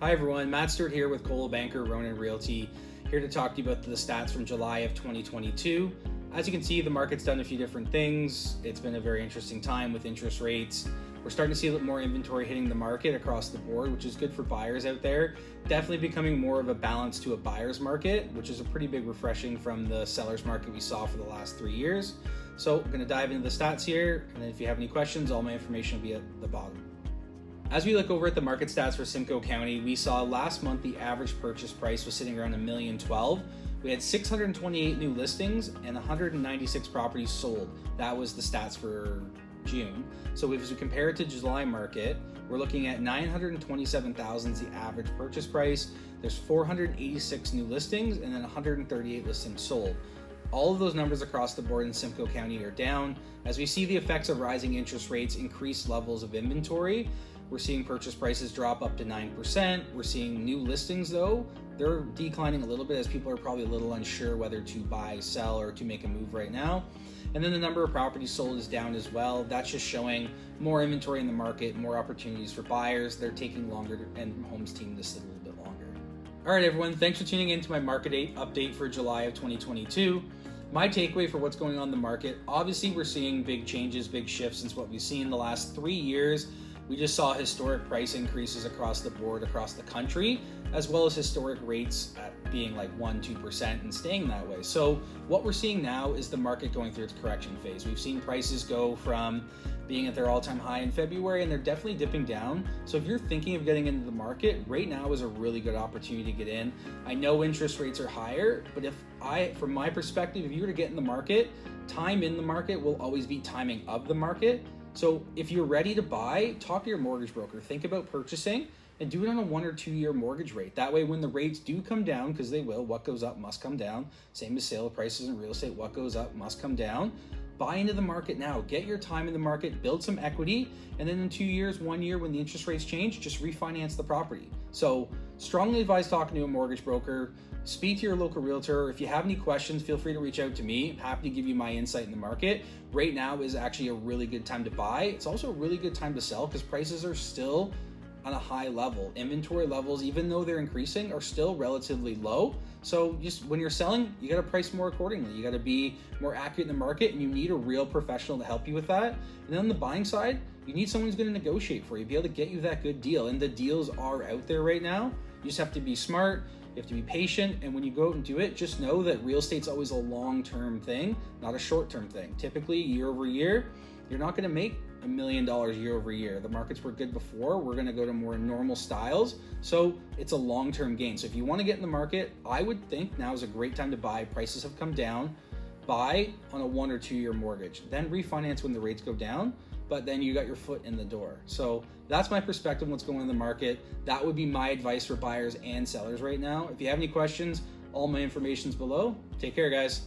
Hi everyone, Matt Stuart here with Coldwell Banker Ronan Realty, here to talk to you about the stats from July of 2022. As you can see, the market's done a few different things. It's been a very interesting time with interest rates. We're starting to see a little more inventory hitting the market across the board, which is good for buyers out there. Definitely becoming more of a balance to a buyer's market, which is a pretty big refreshing from the seller's market we saw for the last 3 years. So I'm going to dive into the stats here, and then if you have any questions, all my information will be at the bottom. As we look over at the market stats for Simcoe County, we saw last month the average purchase price was sitting around $1,012,000. We had 628 new listings and 196 properties sold. That was the stats for June. So if we compare it to July market, we're looking at $927,000 is the average purchase price. There's 486 new listings and then 138 listings sold. All of those numbers across the board in Simcoe County are down. As we see the effects of rising interest rates, increased levels of inventory, we're seeing purchase prices drop up to 9%. We're seeing new listings though, they're declining a little bit as people are probably a little unsure whether to buy, sell, or to make a move right now. And then the number of properties sold is down as well. That's just showing more inventory in the market, more opportunities for buyers. They're taking longer and homes team to sit a little bit longer. All right, everyone, thanks for tuning in to my market update for July of 2022. My takeaway for what's going on in the market, obviously we're seeing big changes, big shifts since what we've seen in the last 3 years. We just saw historic price increases across the board, across the country, as well as historic rates at being like 1-2% and staying that way. So what we're seeing now is the market going through its correction phase. We've seen prices go from being at their all-time high in February, and they're definitely dipping down. So if you're thinking of getting into the market, right now is a really good opportunity to get in. I know interest rates are higher, but from my perspective, if you were to get in the market, time in the market will always be timing of the market. So if you're ready to buy, talk to your mortgage broker. Think about purchasing and do it on a 1 or 2 year mortgage rate. That way, when the rates do come down, because they will, what goes up must come down. Same as sale prices in real estate, what goes up must come down. Buy into the market now. Get your time in the market, build some equity, and then in 2 years, 1 year, when the interest rates change, just refinance the property. So strongly advise talking to a mortgage broker. Speak to your local realtor. If you have any questions, feel free to reach out to me. I'm happy to give you my insight in the market. Right now is actually a really good time to buy. It's also a really good time to sell because prices are still on a high level. Inventory levels, even though they're increasing, are still relatively low. So just when you're selling, you got to price more accordingly. You got to be more accurate in the market, and you need a real professional to help you with that. And then on the buying side, you need someone who's going to negotiate for you, be able to get you that good deal. And the deals are out there right now. You just have to be smart. You have to be patient, and when you go out and do it, just know that real estate's always a long-term thing, not a short-term thing. Typically, year over year, you're not gonna make $1 million year over year. The markets were good before. We're gonna go to more normal styles. So it's a long-term gain. So if you wanna get in the market, I would think now is a great time to buy. Prices have come down. Buy on a 1 or 2 year mortgage, then refinance when the rates go down, but then you got your foot in the door. So that's my perspective on what's going on in the market. That would be my advice for buyers and sellers right now. If you have any questions, all my information's below. Take care, guys.